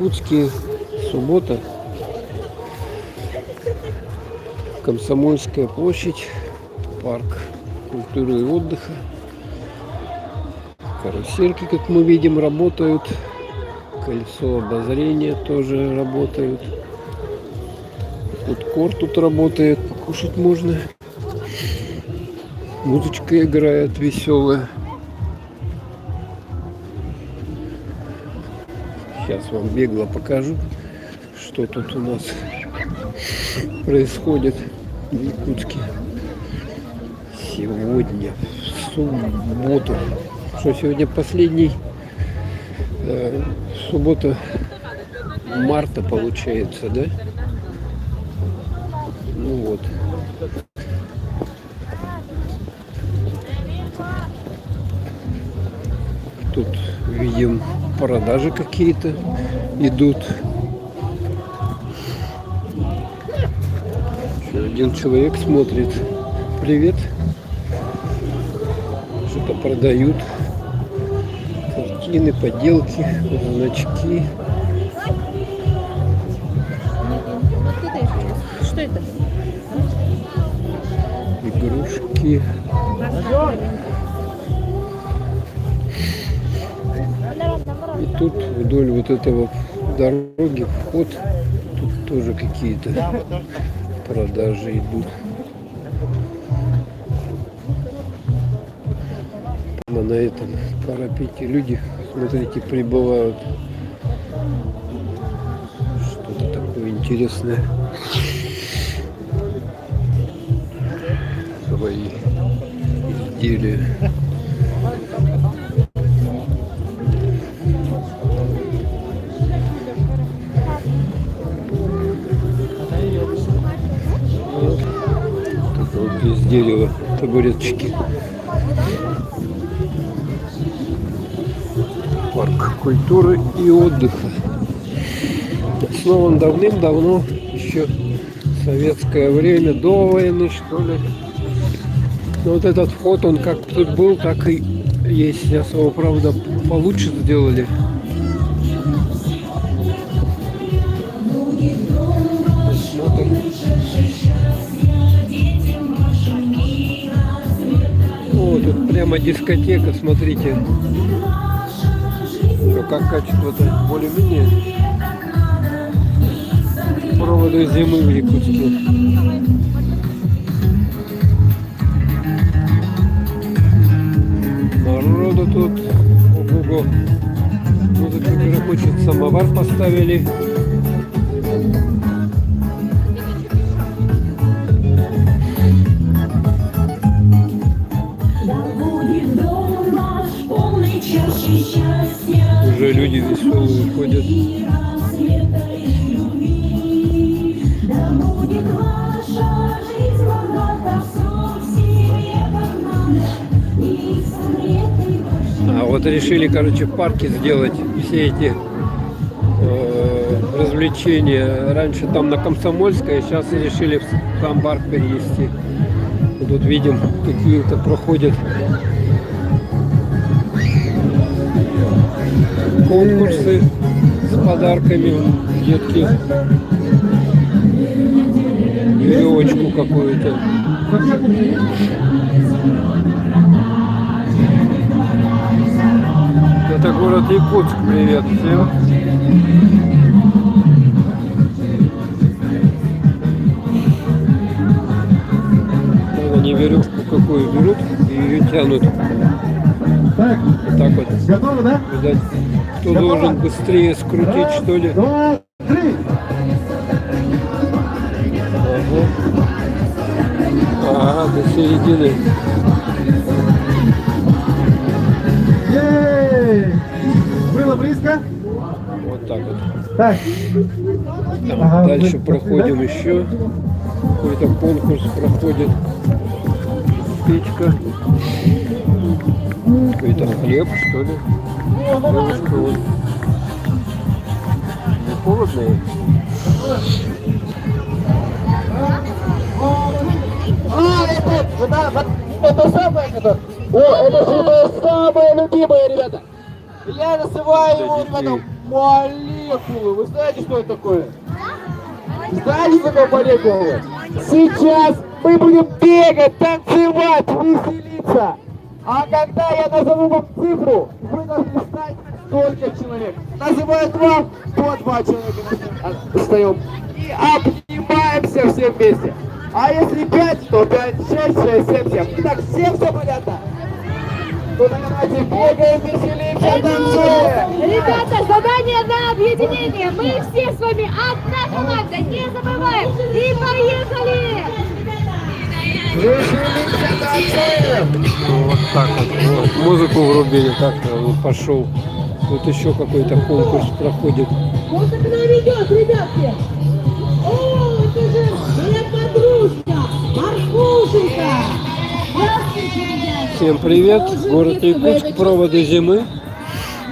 Иркутске суббота. Комсомольская площадь. Парк культуры и отдыха. Карусельки, как мы видим, работают. Колесо обозрения тоже работают. Фудкорт тут работает. Покушать можно. Музычка играет веселая. Сейчас вам бегло покажу, что тут у нас происходит в Якутске сегодня, в субботу. Что сегодня последний суббота марта получается, да? Ну вот. Тут видим продажи какие-то идут. Еще один человек смотрит. Привет. Что-то продают. Картины, поделки, значки. Что это? Игрушки. И тут вдоль вот этого дороги вход, тут тоже какие-то продажи идут. На этом парапете люди, смотрите, прибывают. Что-то такое интересное. Свои изделия. Вот из дерева табуреточки. Парк культуры и отдыха. Основан давным-давно, еще в советское время, до войны, что ли. Но вот этот вход, он как тут был, так и есть. Сейчас его, правда, получше сделали. О, тут прямо дискотека, смотрите. Ну, как качество-то более-менее. Проводы зимы в Якутске. Народу тут. Ого-го. Музыка грохочет, самовар поставили. Уже люди веселые ходят. А вот решили, короче, в парке сделать все эти развлечения. Раньше там на Комсомольской, сейчас решили в сам парк перевести. Тут видим, какие-то проходят конкурсы с подарками. Детки веревочку какую-то. Это город Якутск. Привет всем. Они веревку какую берут и ее тянут. Так, Вот так вот. готовы, да? Видать, кто должен быстрее скрутить, что ли. 2, 3. Ага, до середины. Ей! Было близко. Вот так вот. Так. Там Ага, дальше вы- проходим да? еще. Какой-то конкурс проходит. Печка. Какой-то хлеб, что ли. Девушка вот. Не холодно? Это самое, это... О, это же мое самое любимое, ребята. Я называю его, ребята, Молекулы. Вы знаете, что это такое? Знаете, что такое молекулы? Сейчас мы будем бегать, танцевать, веселиться. А когда я назову вам цифру, вы должны встать только человек. Называю 2, по 2 человека встаем. И обнимаемся все вместе. А если 5, то 5, 6, 6, 7, 7. Итак, всем все понятно? Ну давайте бегаем, веселимся, танцуем. Ребята, задание на объединение. Мы все с вами одна команда, не забываем. И поехали! Веселимся, танцуем. Ну, вот так вот. Вот. Музыку врубили, так он пошел. Тут еще какой-то конкурс проходит. Музыка к нам идет, ребятки. О, это же моя подружка, Марфушенька. Здравствуйте, ребята. Всем привет, город Якутск, проводы зимы.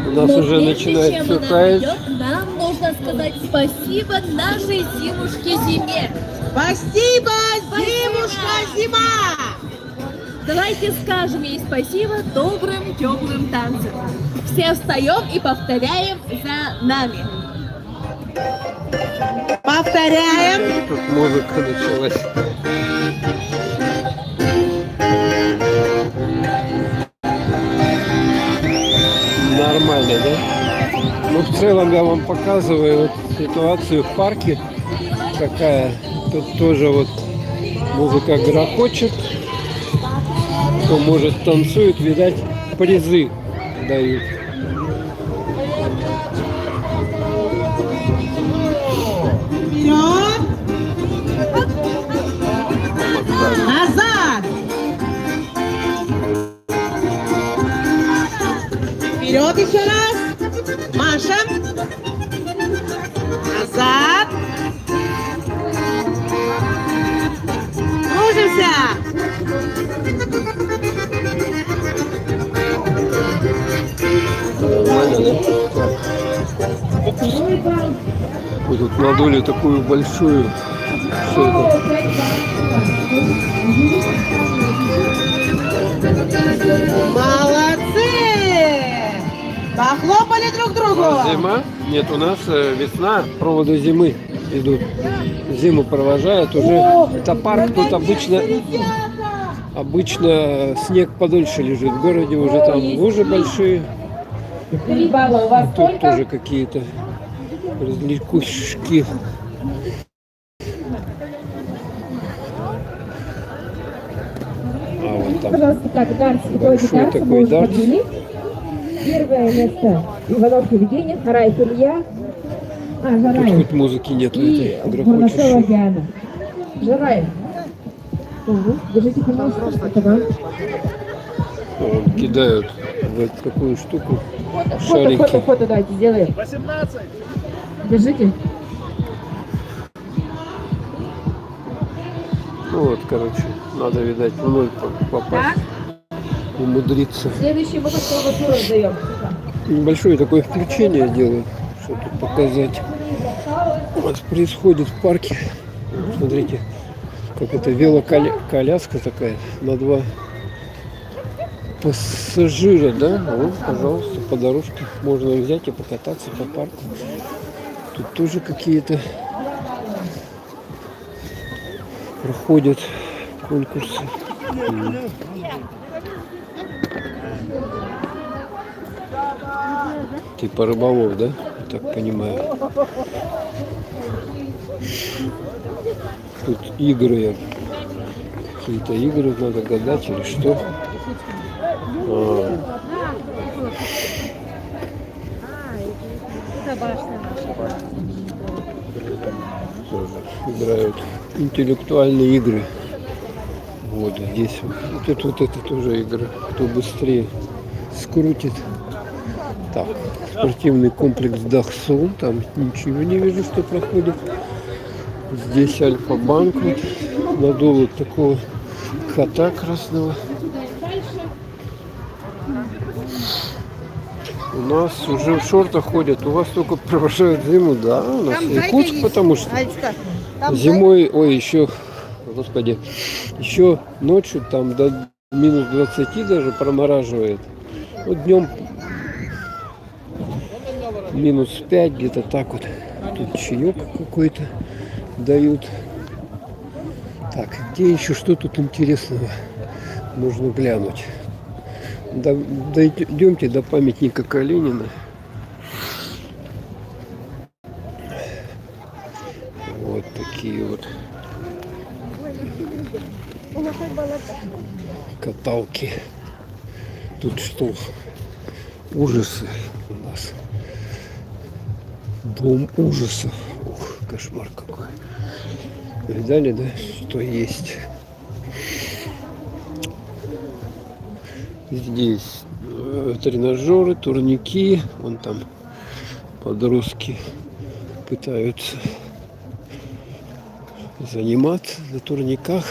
У нас уже начинает все таять. Нам нужно сказать спасибо нашей зимушке зиме. Спасибо, зимушка, зима. Давайте скажем ей спасибо добрым теплым танцем. Все встаем и повторяем за нами. Повторяем. Тут музыка началась. Нормально, да? Ну, в целом я вам показываю вот ситуацию в парке, какая. Тут тоже вот музыка грохочет. Кто может танцует, видать, призы дают. Вперед. Назад. Вперед еще раз. Машем. Назад. Кружимся. Нормально, да? Вот тут надули такую большую. Что это? Молодцы! Похлопали друг другу. Зима? Нет, у нас весна, проводы зимы идут. Зиму провожают уже. Это парк, тут обычно снег подольше лежит. В городе уже там лужи большие. 3 балла у вас Тут сколько? тоже какие-то развлекушки. А вот там Пожалуйста, так, дартс, большой дартс, такой мы уже дартс. подвели. Первое место Иванов Евгений, Хараев Илья, Тут Жараев хоть музыки нету, и этой Бурнашова грохочущей. Диана. Жараев. Угу. Держите, пожалуйста, это вам. Вон кидают вот такую штуку. Фото, Шарики. фото давайте сделаем. 18. Держите. Ну вот, короче, надо, видать, в ноль попасть. Умудриться. Следующий мы какого тура сдаем. Небольшое такое включение делаю, чтобы тут показать. Вот происходит в парке. Смотрите, как это велоколяска такая на 2 пассажира, да? Вот, пожалуйста, по дорожке можно взять и покататься по парку. Тут тоже какие-то проходят конкурсы. Типа рыболов, да? Я так понимаю. Тут игры. Какие-то игры надо гадать или что. Тоже играют интеллектуальные игры. Вот здесь вот это тоже игры. Кто быстрее скрутит. Так, спортивный комплекс Дахсон. Там ничего не вижу, что проходит. Здесь Альфа-банк. Вот, надул вот такого кота красного. У нас уже в шортах ходят. У вас только провожают зиму, да? У нас Якутск, потому что зимой, ой, еще, господи, еще ночью там до минус 20 даже промораживает. Вот днем минус 5, где-то так вот. Тут чаек какой-то дают. Так, где еще что тут интересного можно глянуть? Дойдемте до памятника Калинина. Вот такие вот каталки. Тут что? Ужасы у нас. Дом ужасов. Ух, кошмар какой. Видали, да, что есть? Здесь тренажеры, турники. Вон там подростки пытаются заниматься на турниках.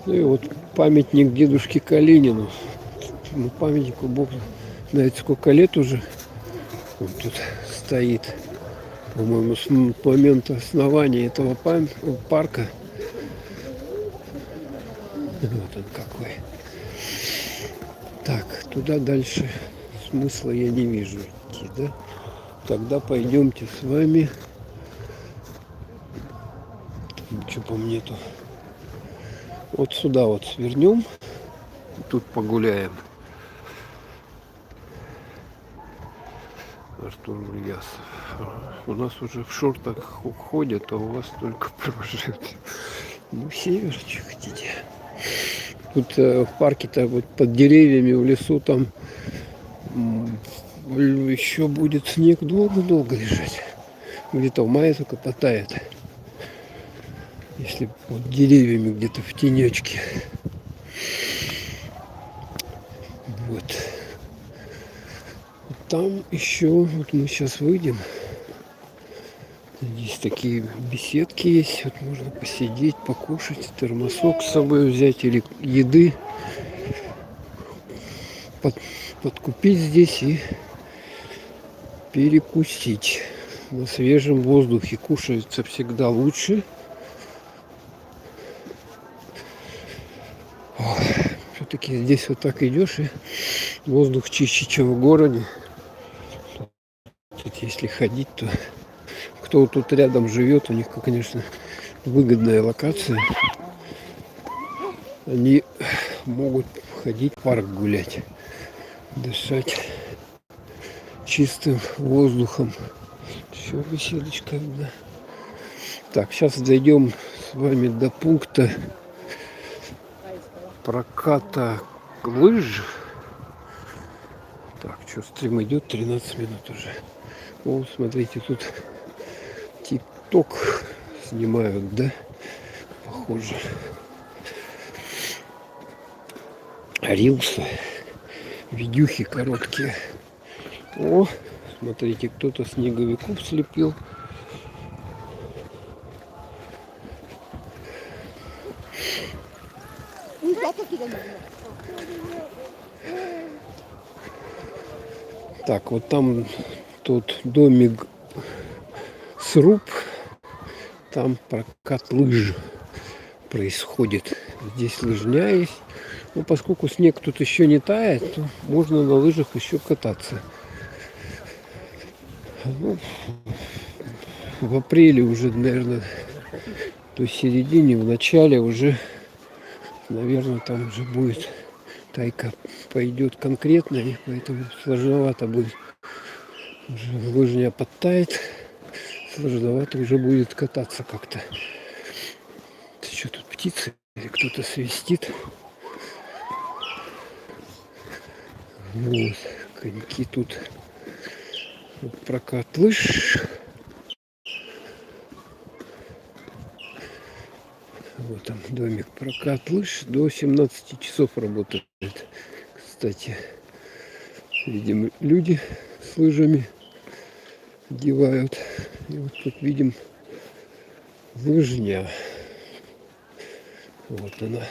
Ну и вот памятник дедушке Калинину. Ну, памятнику Бог знает сколько лет уже. Он тут стоит. По-моему, с момента основания этого парка. Вот он какой. Так, туда дальше смысла я не вижу идти, да? Тогда пойдемте с вами. Ничего по мне-то. Вот сюда вот свернем. Тут погуляем. Артур Ульясов. У нас уже в шортах ходят, а у вас только проживают. Ну, север, что хотите. Тут в парке-то вот под деревьями в лесу там еще будет снег долго-долго лежать. Где-то в мае только потает. Если под деревьями где-то в тенечке. Вот. Там еще, вот мы сейчас выйдем. Здесь такие беседки есть. Вот можно посидеть, покушать, термосок с собой взять или еды. Подкупить здесь и перекусить. На свежем воздухе кушается всегда лучше. Все-таки здесь вот так идешь, и воздух чище, чем в городе. Тут если ходить, то кто тут рядом живет, у них, конечно, выгодная локация. Они могут ходить в парк гулять, дышать чистым воздухом. Еще беседочка одна. Так, сейчас дойдем с вами до пункта проката лыж. Так, что, стрим идет, 13 минут уже. О, смотрите, тут тик-ток снимают, да? Похоже. Рилсы. Видюхи короткие. О, смотрите, кто-то снеговиков слепил. Так, вот там тот домик сруб, там прокат лыж происходит. Здесь лыжня есть. Но поскольку снег тут еще не тает, то можно на лыжах еще кататься. Ну, в апреле уже, наверное, до середины, в начале уже, наверное, там уже будет тайка пойдет конкретно, и поэтому сложновато будет. Уже лыжня подтает, сложновато уже будет кататься как-то. Что тут, птицы или кто-то свистит? Вот, коньки тут. Вот прокат лыж. Вот там домик. Прокат лыж до 17 часов работает. Кстати, видим, люди с лыжами одевают. И вот тут видим лыжня. Вот она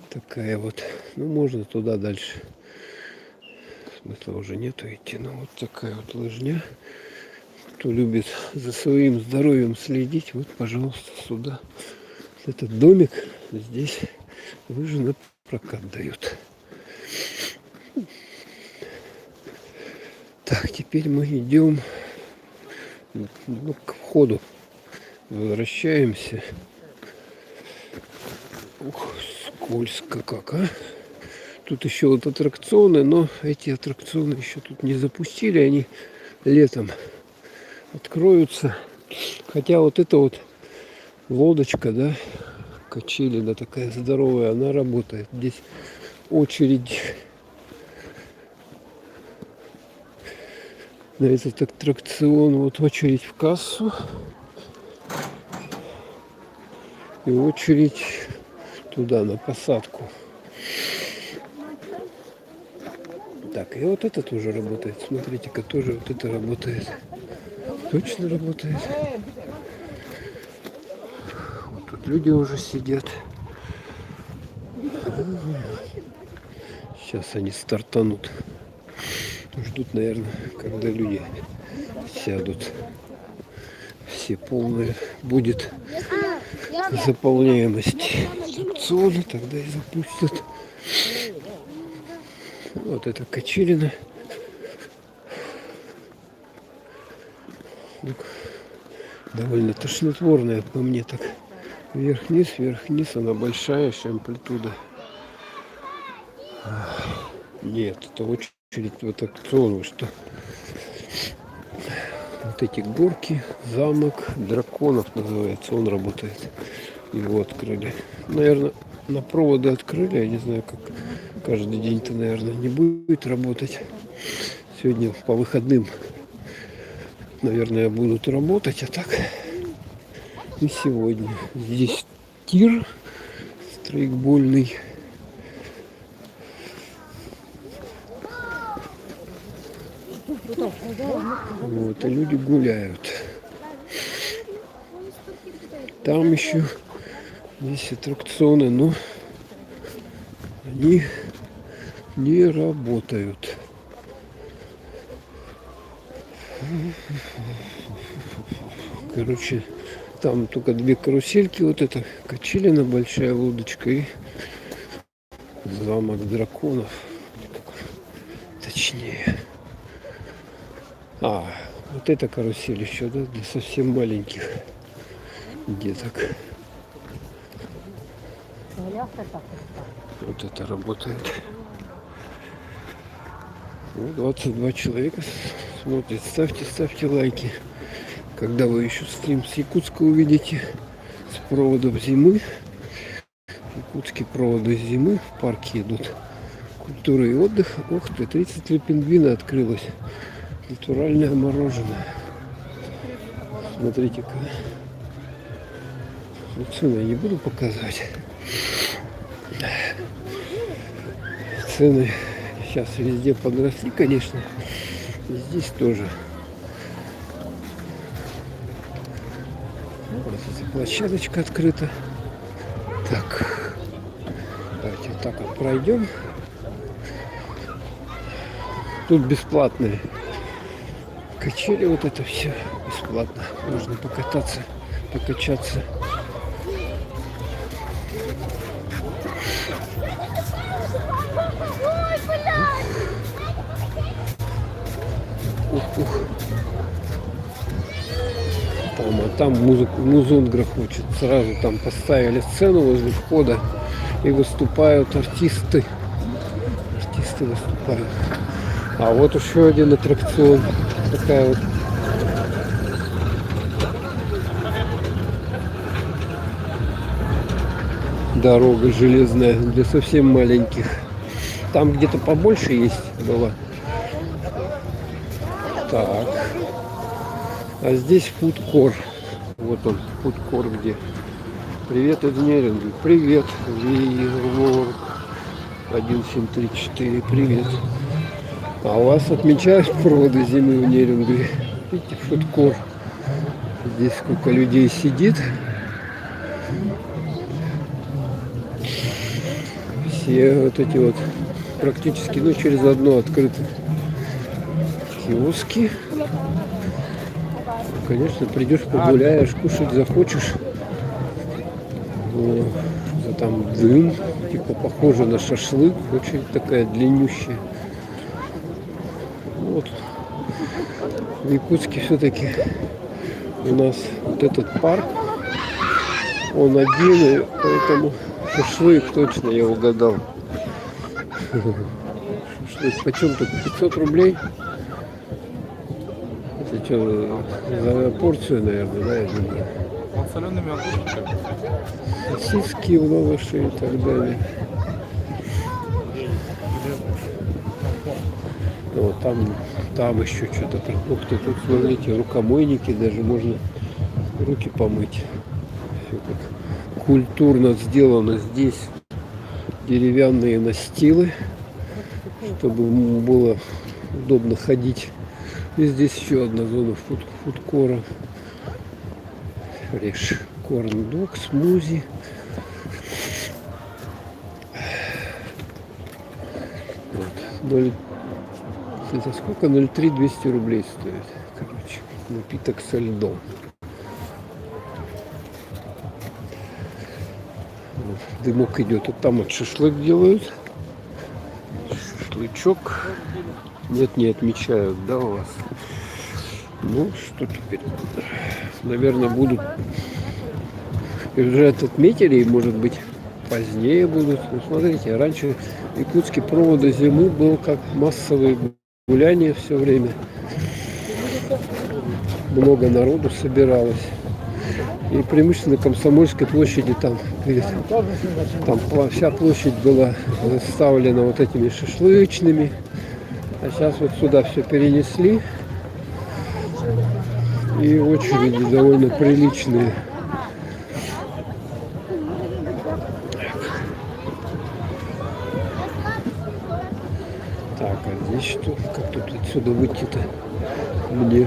такая вот. Ну, можно туда дальше. Смысла уже нету идти. Но вот такая вот лыжня. Кто любит за своим здоровьем следить, вот, пожалуйста, сюда. Этот домик, здесь лыжи на прокат дают. Так, теперь мы идем к входу. Возвращаемся. Ух, скользко как, а. Тут еще вот аттракционы, но эти аттракционы еще тут не запустили. Они летом откроются. Хотя вот эта вот лодочка, да, качели, да, такая здоровая, она работает. Здесь очередь на этот аттракцион. Вот очередь в кассу. И очередь туда, на посадку. Так, и вот это тоже работает. Смотрите-ка, тоже вот это работает. Точно работает. Вот тут люди уже сидят. Сейчас они стартанут. Ждут, наверное, когда люди сядут. Все полные. Будет заполняемость аттракциона, тогда и запустят. Вот это качелина. Довольно тошнотворная по мне так. Вверх-вниз, она большая, еще амплитуда. Нет, это очередь в аттракцион, что вот эти горки, замок драконов называется, он работает. Его открыли. Наверное, на проводы открыли, я не знаю, как каждый день-то, наверное, не будет работать. Сегодня по выходным, наверное, будут работать, а так и сегодня. Здесь тир стрейкбольный. Вот, и люди гуляют. Там еще есть аттракционы, но они не работают. Короче, там только две карусельки, вот эта качелина, большая лодочка и замок драконов. Точнее. А, вот эта карусель еще, да, для совсем маленьких деток. Вот это работает. Ну, 22 человека смотрят. Ставьте лайки. Когда вы еще стрим с Якутска увидите, с проводов зимы. Якутские проводы зимы в парке идут. Культура и отдых. Ух ты, 33 пингвина открылось. Натуральное мороженое. Смотрите-ка. Цены я не буду показывать. Цены сейчас везде подросли, конечно. И здесь тоже. Вот эта площадочка открыта. Так. Давайте вот так вот пройдем. Тут бесплатные качели, вот это все бесплатно. Можно покататься, покачаться. Ух. Там музон грохочет. Сразу там поставили сцену возле входа и выступают артисты. Артисты выступают. А вот еще один аттракцион. Такая вот дорога железная для совсем маленьких. Там где-то побольше есть было. Так. А здесь фудкор. Вот он, фудкор где. Привет, инженеринг. Привет, Виворк. 1734. Привет. А у вас отмечают проводы зимы в Нерюнгри. Видите, фудкор. Здесь сколько людей сидит. Все вот эти вот практически, ну, через одно открыты киоски. Конечно, придешь, погуляешь, кушать захочешь. Там дым, типа похоже на шашлык, очень такая длиннющая. Вот В Якутске все-таки у нас вот этот парк, он один, и поэтому шашлык точно я угадал. Шашлык почем тут? 500 рублей? Это что, за порцию, наверное, да, я думаю. Он солеными огурчиками. Сосиски в лаваше и так далее. Вот там еще что-то. Ух ты, тут смотрите, рукомойники, даже можно руки помыть. Все так культурно сделано. Здесь деревянные настилы, чтобы было удобно ходить. И здесь еще одна зона фудкора. Фреш, корн-дог, смузи. Вот. Это сколько? 0,3 200 рублей стоит. Короче, напиток со льдом. Вот, дымок идет. Вот там вот шашлык делают. Шашлычок. Нет, не отмечают, да, у вас? Ну, что теперь? Наверное, будут. И уже это отметили, и, может быть, позднее будут. Ну, смотрите, раньше в Якутске провод до зимы был как массовые гуляния все время. Много народу собиралось. И преимущественно на Комсомольской площади там вся площадь была заставлена вот этими шашлычными. А сейчас вот сюда все перенесли. И очереди довольно приличные. Так, а здесь что? Как тут отсюда выйти-то мне?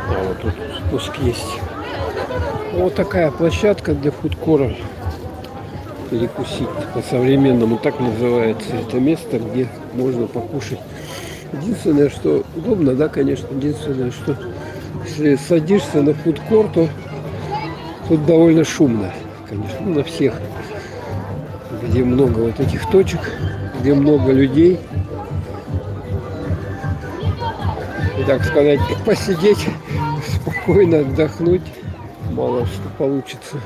А вот тут спуск есть. Вот такая площадка для фудкора. Перекусить по-современному, так называется это место, где можно покушать. Единственное, что удобно, да, конечно, единственное, что если садишься на фудкор, то тут довольно шумно, конечно, ну, на всех, где много вот этих точек, где много людей. И, так сказать, посидеть, спокойно отдохнуть, мало что получится.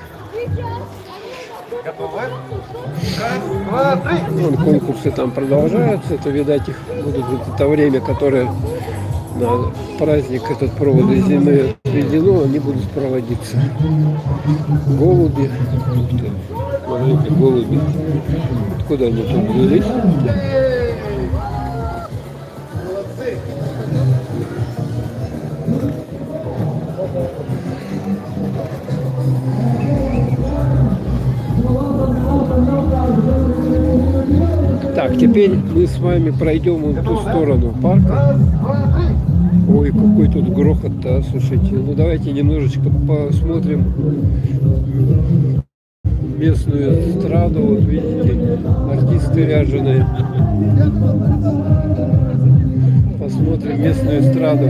Вон конкурсы там продолжаются. Это, видать, их будут в это время, которое на праздник этот провода зимы отведено, они будут проводиться. Голуби. Смотрите, голуби. Откуда они тут взялись? Так, теперь мы с вами пройдем в ту сторону парка. Ой, какой тут грохот-то, слушайте. Ну давайте немножечко посмотрим местную эстраду. Вот видите, артисты ряженые. Посмотрим местную эстраду.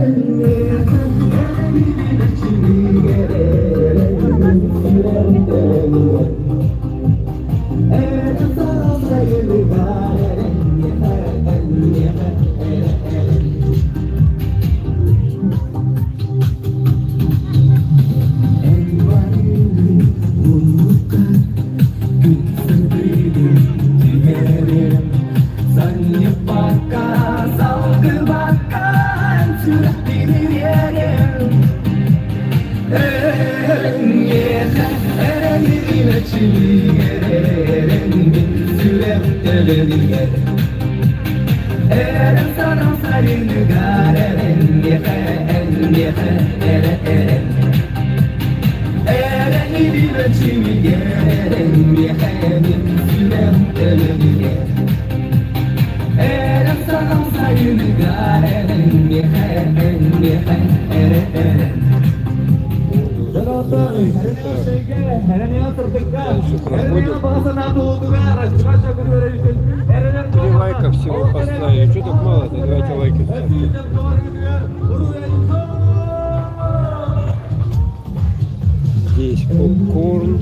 Три лайка всего поставили. Что так мало-то? Давайте лайки ставьте. попкорн,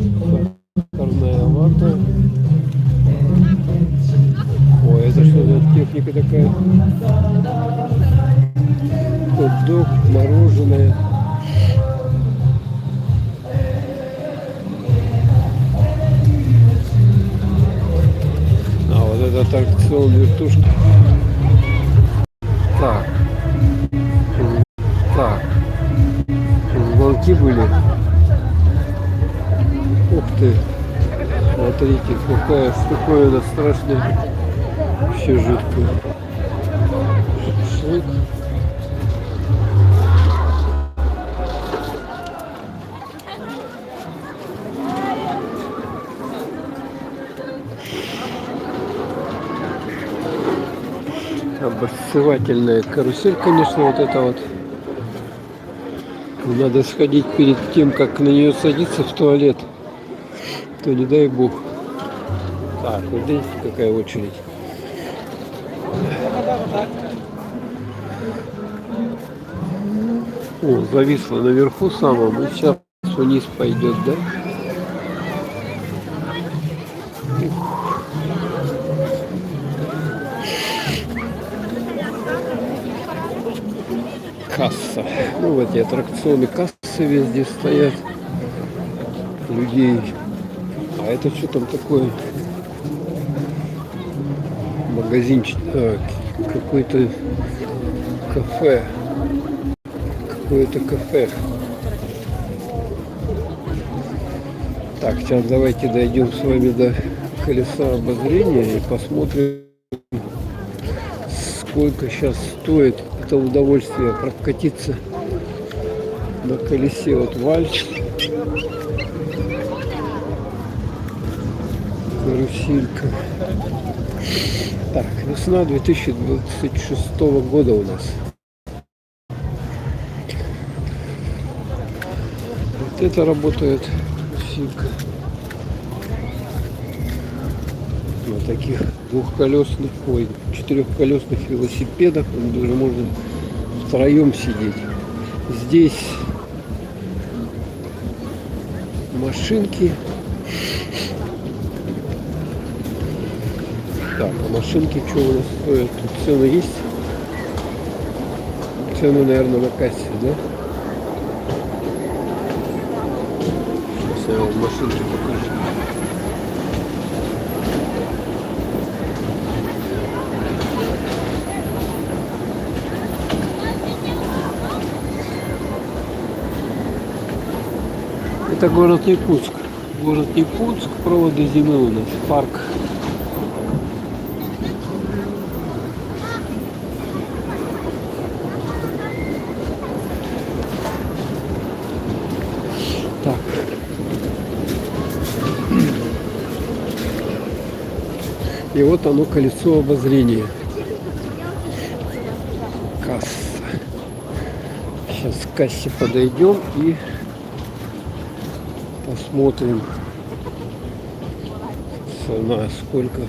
сахарная вата. Ой, это что за техника такая? Хот-дог, мороженое. А вот это аттракцион вертушка. Так. Так. Волки были. Ух ты. Смотрите, какая штуковина страшная. Вообще жуткая. Шашлык. Обосцевательная карусель, конечно, вот это вот. Надо сходить перед тем, как на нее садиться в туалет. То не дай бог. Так, вот видите, какая очередь. О, зависла наверху самом, и сейчас вниз пойдет, да? Касса. Ну, вот эти аттракционы кассы везде стоят. Людей. А это что там такое? Магазинчик. Какой-то кафе. Какое-то кафе. Так, сейчас давайте дойдем с вами до колеса обозрения и посмотрим, сколько сейчас стоит это удовольствие прокатиться на колесе. Вот вальс, каруселька. Так, весна 2026 года у нас. Вот это работает каруселька. На таких двухколесных, ой, четырехколесных велосипедах даже можно втроем сидеть. Здесь машинки. Так, а машинки что у нас стоят? Тут цены есть? Цены, наверное, на кассе, да? Сейчас я вам машинки покажу. Это город Якутск. Город Якутск, проводы зимы у нас, парк. Так. И вот оно, колесо обозрения. Касса. Сейчас к кассе подойдем и посмотрим, цена, сколько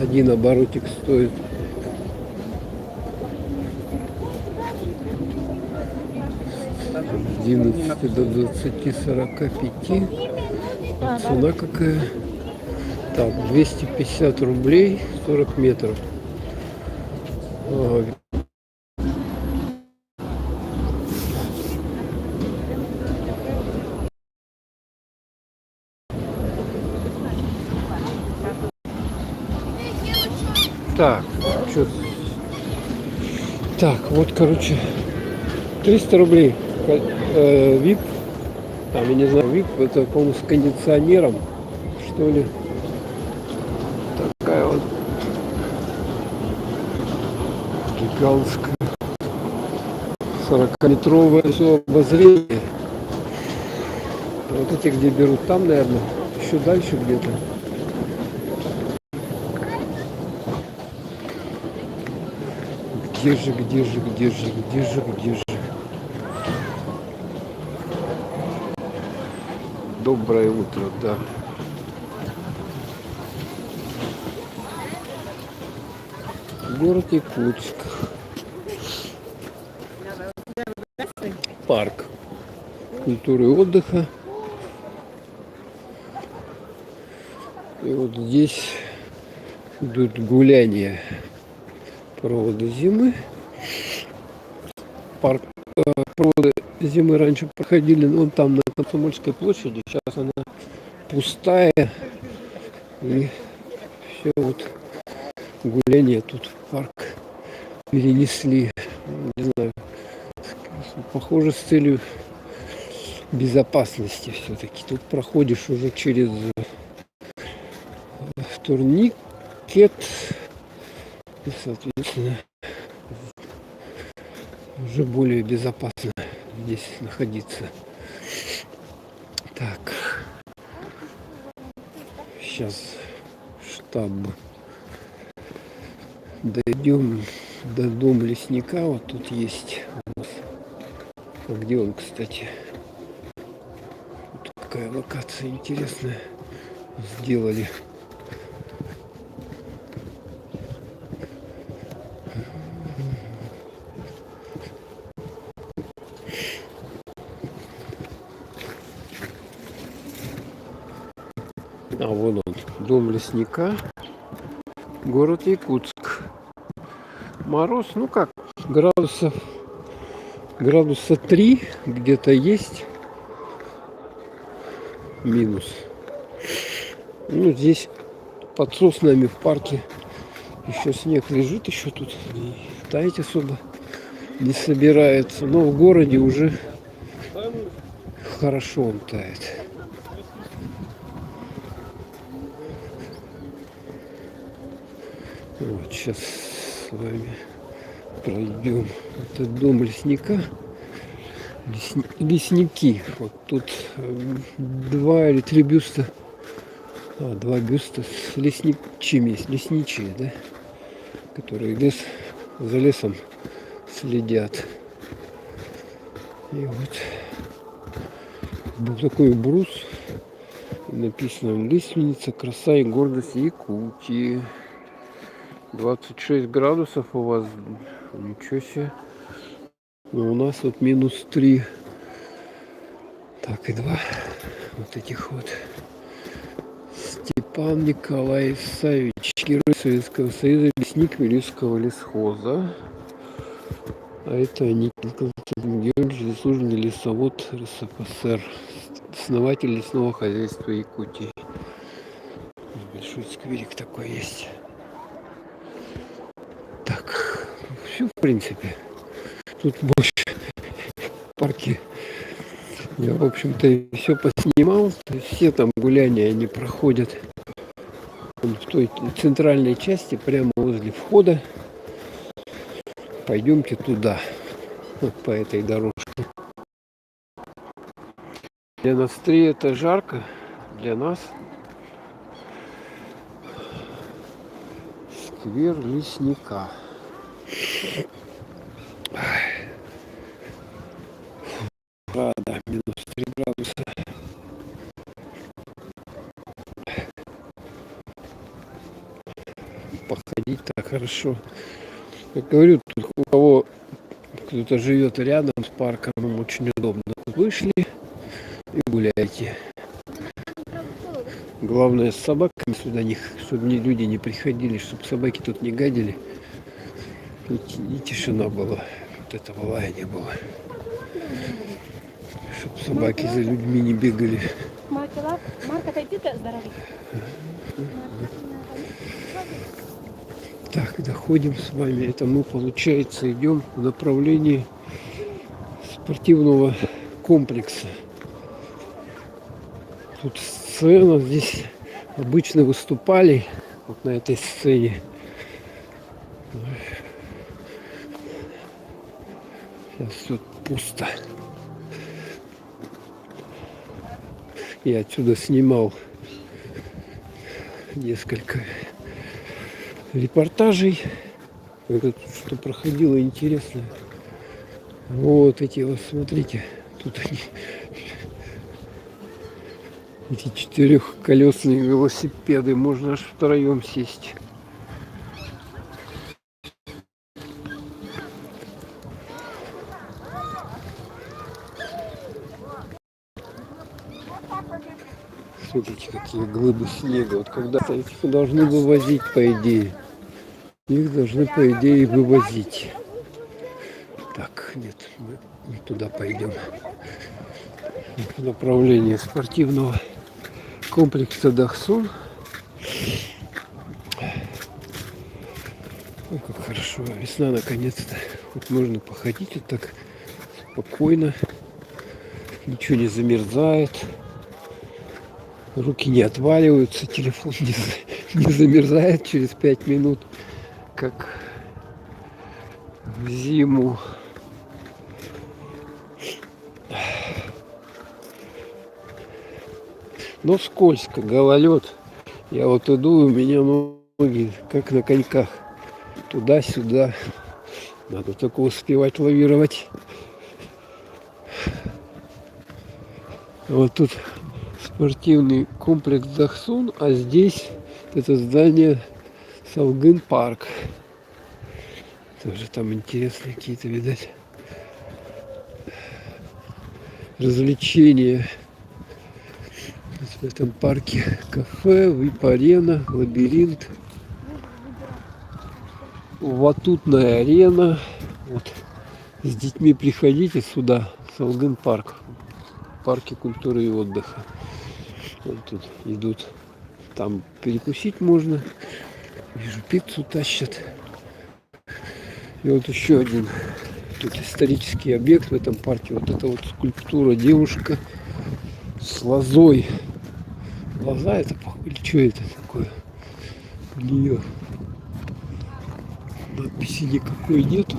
один оборотик стоит. С 11 до 20-45. А цена какая? Так, 250 рублей, 40 метров. Ага. Так, что? Так, вот, короче, 300 рублей. VIP, там, я не знаю, VIP, это, по-моему, с кондиционером, что ли. Такая вот гигантская 40-метровое все обозрение. Вот эти, где берут, там, наверное, еще дальше где-то. Где же? Доброе утро, да. Город Якутск. Парк культуры и отдыха. И вот здесь идут гуляния провода зимы. Парк провода зимы раньше проходили вон там на Комсомольской площади. Сейчас она пустая. И все вот гуляния тут в парк перенесли. Не знаю, похоже, с целью безопасности все-таки. Тут проходишь уже через турникет и, соответственно, уже более безопасно здесь находиться. Так, сейчас штаб. Дойдем до дома лесника. Вот тут есть у нас. А где он, кстати? Вот какая локация интересная сделали. А вон он, дом лесника, город Якутск. Мороз, ну как, градуса 3 где-то есть. Минус. Ну, здесь под соснами в парке еще снег лежит, еще тут и таять особо не собирается. Но в городе уже хорошо он тает. Вот сейчас с вами пройдем. Это дом лесника. Лесники. Вот тут 2 или 3 бюста. 2 бюста с лесничие, да? Которые за лесом следят. И вот был такой брус. Написано: лиственница, краса и гордость Якутии. 26 градусов у вас. Ничего себе. Но у нас вот минус 3. Так, и 2 вот этих вот. Степан Николай Савич, герой Советского Союза, лесник Милюйского лесхоза. А это Никита Константин Георгиевич, заслуженный лесовод РСФСР, основатель лесного хозяйства Якутии. Большой скверик такой есть. Так, все в принципе. Тут больше в парке я, в общем-то, все поснимал. То есть все там гуляния, они проходят в той центральной части, прямо возле входа. Пойдемте туда, вот по этой дорожке. Для нас 3 это жарко, для нас сквер лесника. Правда, минус 3 градуса. Походить так хорошо. Как говорю, тут у кого кто-то живет рядом с парком, очень удобно. Вышли и гуляйте. Главное, с собаками сюда, чтобы люди не приходили, чтобы собаки тут не гадили. И тишина была. Вот этого лая не было. Чтобы собаки за людьми не бегали. Так, доходим с вами. Это мы, получается, идем в направлении спортивного комплекса. Тут сцена, здесь обычно выступали, вот на этой сцене. Сейчас тут пусто. Я отсюда снимал несколько репортажей, что проходило интересно. Вот эти вот, смотрите, тут они, эти 4-колесные велосипеды, можно аж втроем сесть. Смотрите, какие глыбы снега. Вот когда-то их должны вывозить, по идее. Их должны, по идее, вывозить. Так, нет, мы не туда пойдем. В направлении спортивного комплекса Дахсун. Ой, как хорошо. Весна наконец-то. Хоть можно походить вот так спокойно. Ничего не замерзает. Руки не отваливаются. Телефон не замерзает через 5 минут. Как в зиму. Но скользко, гололед. Я вот иду, у меня ноги как на коньках. Туда-сюда. Надо только успевать лавировать. Вот тут спортивный комплекс Дахсун, а здесь это здание Салгын парк. Тоже там интересные какие-то, видать, развлечения. В этом парке кафе, вип-арена, лабиринт, батутная арена. Вот. С детьми приходите сюда, Салгын парк, парке культуры и отдыха. Вот тут идут, там перекусить можно. Вижу, пиццу тащат. И вот еще один тут исторический объект в этом парке. Вот это вот скульптура, девушка с лозой. Лоза это, или что это такое? У нее надписи никакой нету.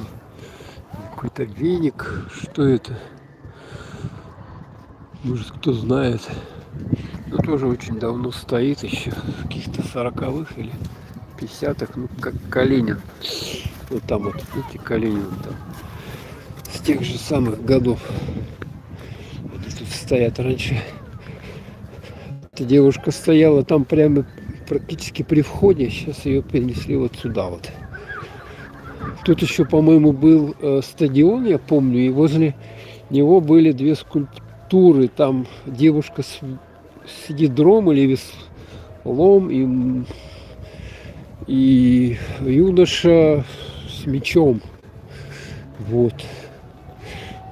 Какой-то веник. Что это? Может, кто знает. Но тоже очень давно стоит, еще в каких-то 40-х или 50-х, ну как Калинин. Вот там вот, видите, Калинин там. С тех же самых годов. Вот тут стоят раньше. Эта девушка стояла там прямо практически при входе. Сейчас ее перенесли вот сюда вот. Тут еще, по-моему, был стадион, я помню, и возле него были две скульптуры. Там девушка с ядром или веслом и юноша с мечом. Вот.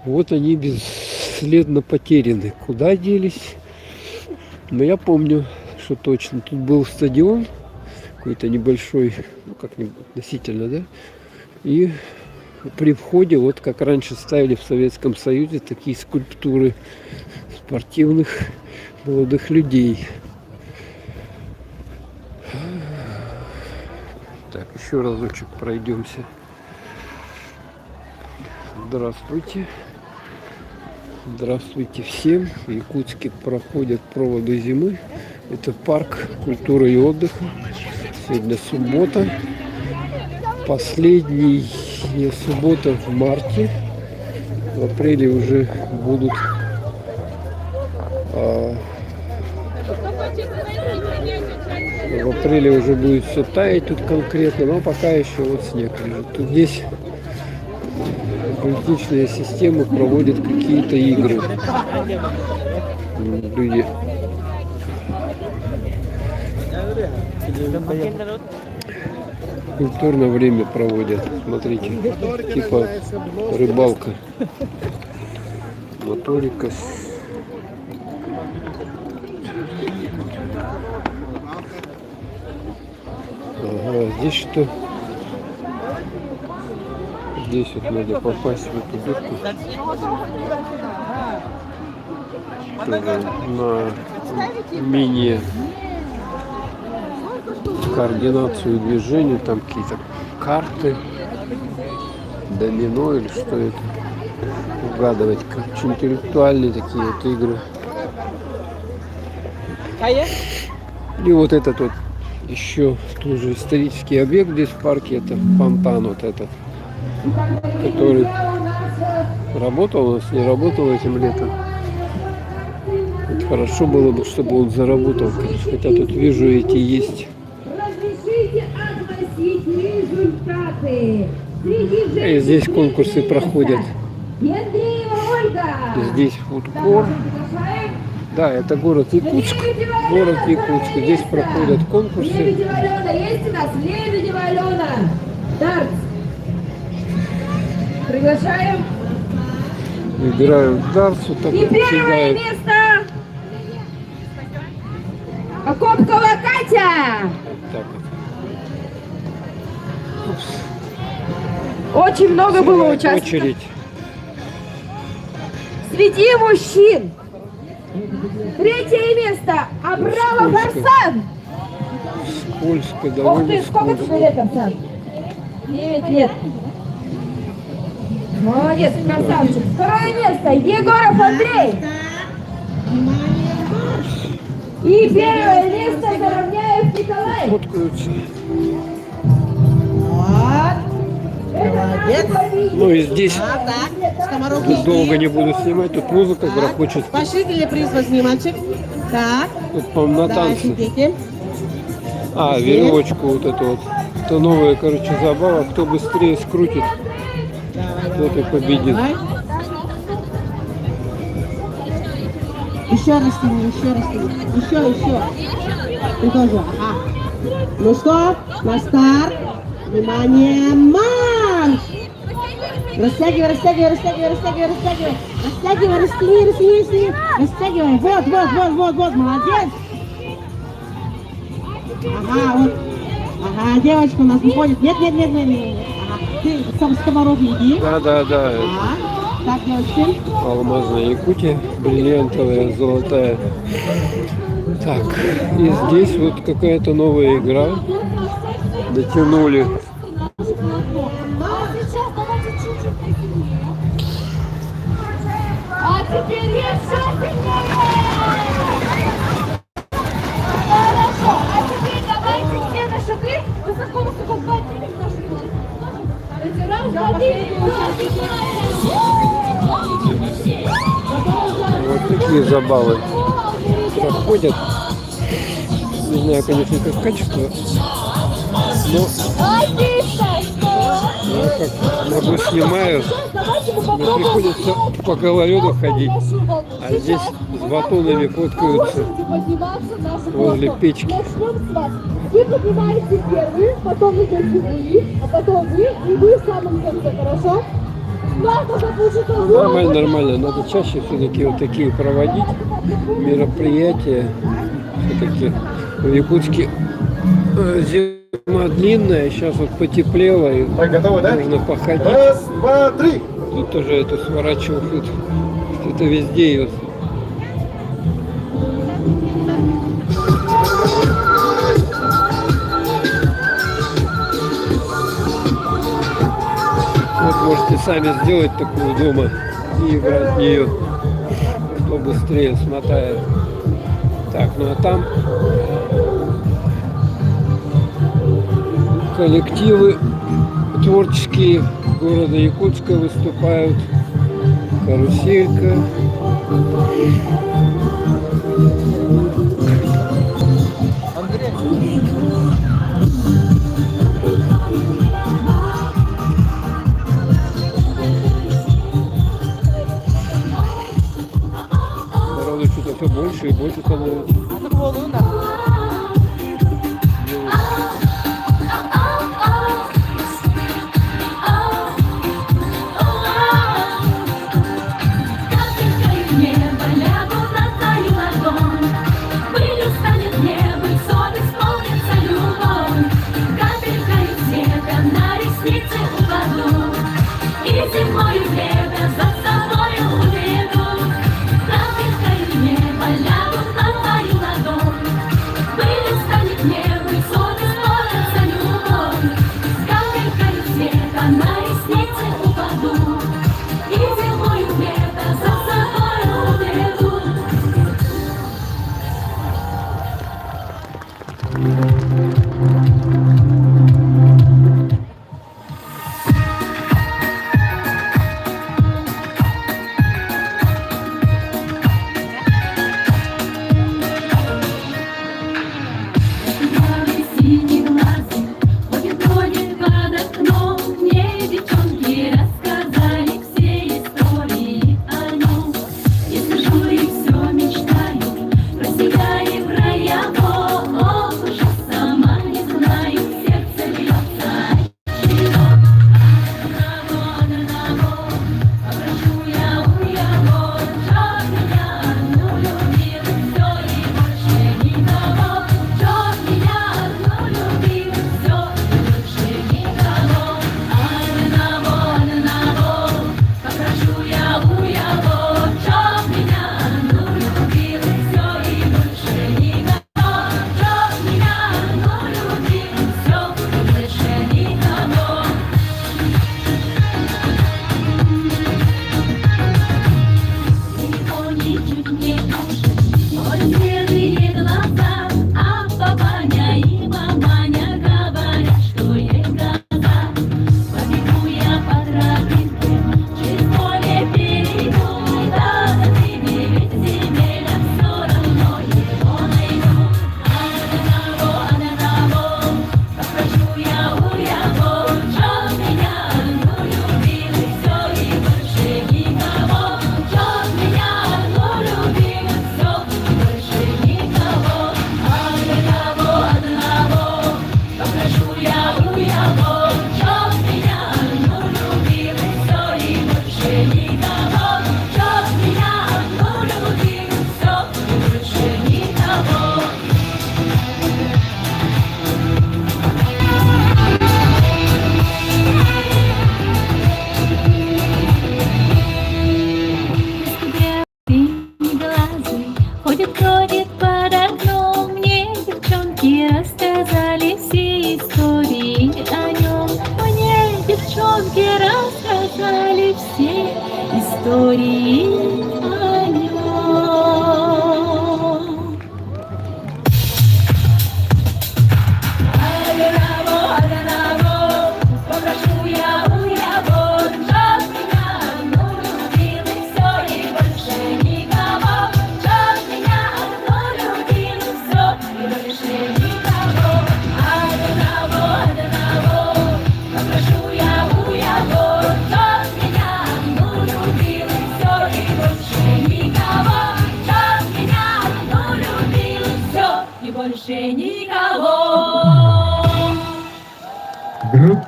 Вот они бесследно потеряны. Куда делись? Но я помню, что точно. Тут был стадион, какой-то небольшой, ну как относительно, да? И при входе, вот как раньше ставили в Советском Союзе, такие скульптуры спортивных молодых людей. Так, еще разочек пройдемся. Здравствуйте. Здравствуйте всем. В Якутске проходят проводы зимы. Это парк культуры и отдыха. Сегодня суббота. Последняя суббота в марте. В апреле уже будут в апреле уже будет все таять тут конкретно, но пока еще вот снег лежит. Тут здесь политичные системы проводят какие-то игры. Люди культурное время проводят. Смотрите, типа рыбалка. Моторика. Ага, здесь что? Здесь вот надо попасть в эту дырку. На менее координацию движения, там какие-то карты, домино или что это, угадывать, короче, интеллектуальные такие вот игры. И вот этот вот еще тоже исторический объект здесь в парке, это фонтан вот этот, который работал у нас, не работал этим летом. Вот хорошо было бы, чтобы он заработал, хотя тут вижу, эти есть. И здесь конкурсы проходят. Здесь фудкор, Да, это город Якутск. Город Якутск. Здесь проходят конкурсы. Лебедева Алена, есть у нас? Лебедева Алена. Дартс. Приглашаем. Играют в дартс, вот так И вот первое кидают. место. Окопкова Катя. Так вот. Очень много было Целая участников. очередь. Среди мужчин. Третье место. Абрамов Сколько? Арсан. Скользко, Ух довольно ты, сколько скользко. тебе лет, Арсан? 9 лет. Молодец, красавчик. Второе место. Егоров Андрей. И первое место Заровняев Николай. Фоткаются. Молодец. Ну и здесь Скоморохи тут долго не буду снимать, тут музыка грохочет. Пошли ли приз снимальчик? Так, Тут, по-моему, на давай, танцы. сидите. А, веревочку вот эту вот. Это новая, короче, забава. Кто быстрее скрутит, тот и победит. Давай. Еще раз тяни, еще раз тяни. Еще. Ты тоже. Ага. Ну что, на старт. Внимание, марш! Растягивай, растягивай, растягивай, растягивай, растягивай. Растягивай, растяни. Растягивай. Вот, молодец. Ага, вот. Ага, девочка у нас выходит. Нет. Ага. Ты сам скоморохи иди. Да. Ага. Так, девочки. Алмазная Якутия, бриллиантовая, золотая. Так, и здесь вот какая-то новая игра. Дотянули. А теперь еще сильнее! Хорошо, а теперь давайте все на шаги высоко поднимем наши ноги. Раз, Вот такие забавы проходят. Не знаю, конечно, как качество, но я как могу снимаю, мне приходится по гололеду ходить, а здесь с батонами фоткаются возле печки. Начнем с вас. Вы поднимаете первый, потом идете вы, а потом вы, и вы в самом конце, хорошо? Нормально. Надо чаще все-таки вот такие проводить мероприятия. Все-таки в Якутске зима длинная, сейчас вот потеплело и Так, готовы, да? можно походить. Раз, два, три. Тут тоже это сворачивают. Это везде ее. Вот можете сами сделать такую дома и играть в нее, кто быстрее смотает. Так, ну а там коллективы творческие города Якутска выступают. Каруселька. Народу что-то все больше и больше становится. Небо лягу на твою ладонь, пылью станет небо, и сон исполнится любовь. Капелькой снега на ресницы упаду, и зимою лето за собою уведу. Капелькой небо лягу на твою ладонь, пылью станет небо, и сон исполнится любовь. Капелькой снега на ресницы упаду, и зимою лето за собой уведу.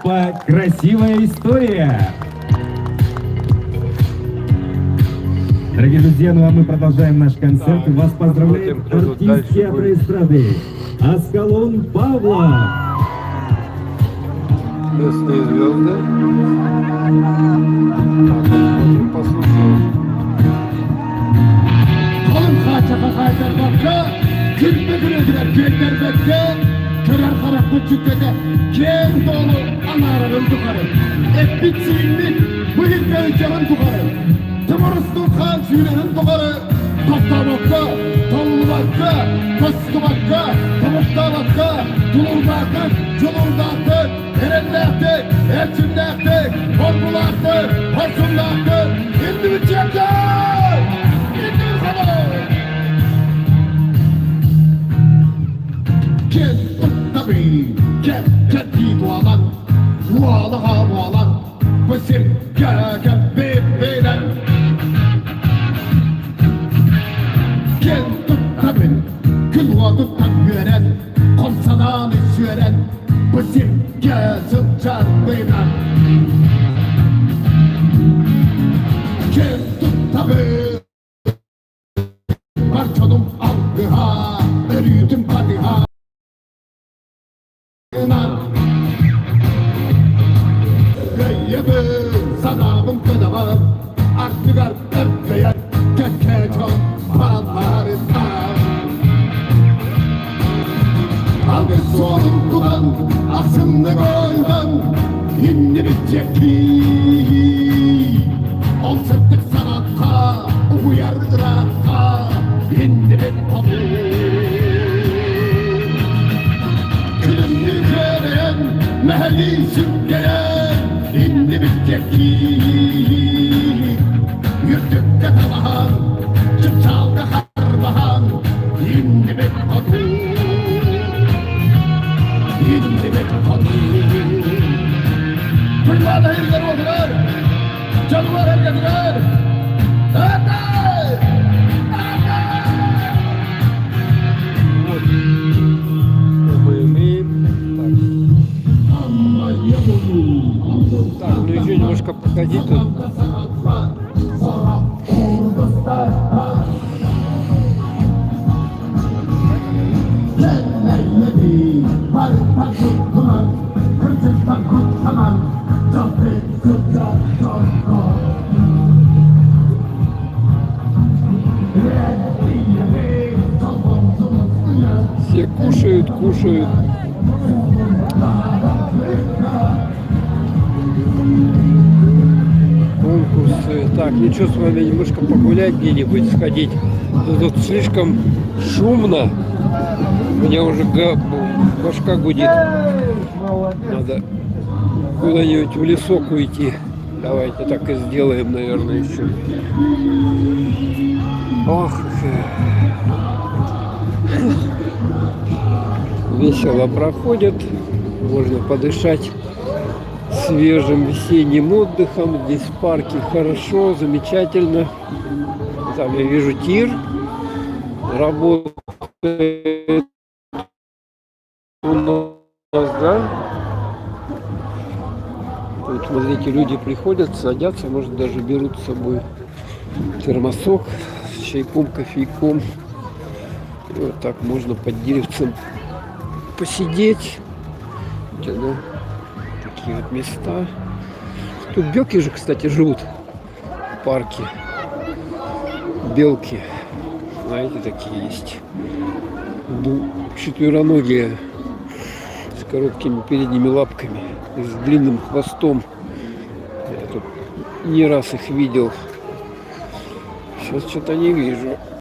группа «Красивая история». Дорогие друзья, ну а мы продолжаем наш концерт. Да, Вас поздравляет посмотрим, что артист дальше театра будет. эстрады Аскалон Павла. Местные звезды. Так, послушаем. Kalın kaçaka kaytar bakka, kırpme güredir erkekler bekle. Körer karak bu çükkede, kem dolu anararım tukarım. Hep bitsinlik, bu hilfe canım tukarım. Tımarıstın kan süylerin tukarım. Kafta bakka, tavlu bakka, kaskı bakka, tavukta bakka, tulurdaktık, çulurdaktık, erenlaktık, elçimlaktık, korkulaktık, hoşumlaktık, indi mi çekler? İndi mi kadar? Kim tabi, kim kendi dualan, dualan, bizim gel beyler. Kim tabi, kül vadıktan gören, komsadan işveren, bizim gözüm can beyler. Kim tabi, parçalım algıha, eriydim kadiha. Gayyabın sanamın kınamın artık erkeğe keke çok mallarında Algı sorun kudan aslında koydan Hindi bitecek ki Ol sırtlık sanatta uyar ırakta Hindi bit Külümlü gören mehalli sütleyen Hindi bitecek ki Yürüdük katalahan Çıpçalda harbahan Hindi bit odu Hindi bit odu Fırlada herler oldular Canılar herkediler Atay! Мы имеем. Так, ну еще немножко походить тут. Все кушают, кушают. Конкурсы. Так, ничего, с вами немножко погулять где-нибудь, сходить. Но тут слишком шумно. У меня уже башка гудит. Надо куда-нибудь в лесок уйти. Давайте так и сделаем, наверное, еще. Ох, весело проходит. Можно подышать свежим весенним отдыхом. Здесь в парке хорошо, замечательно. Там я вижу тир работает у нас, да? Тут, смотрите, люди приходят, садятся, может, даже берут с собой термосок с чайком, кофейком. И вот так можно под деревцем посидеть. Да? Такие вот места. Тут белки же, кстати, живут в парке. Белки. Знаете, такие есть. Четвероногие. С короткими передними лапками. И с длинным хвостом. Я тут не раз их видел. Сейчас что-то не вижу.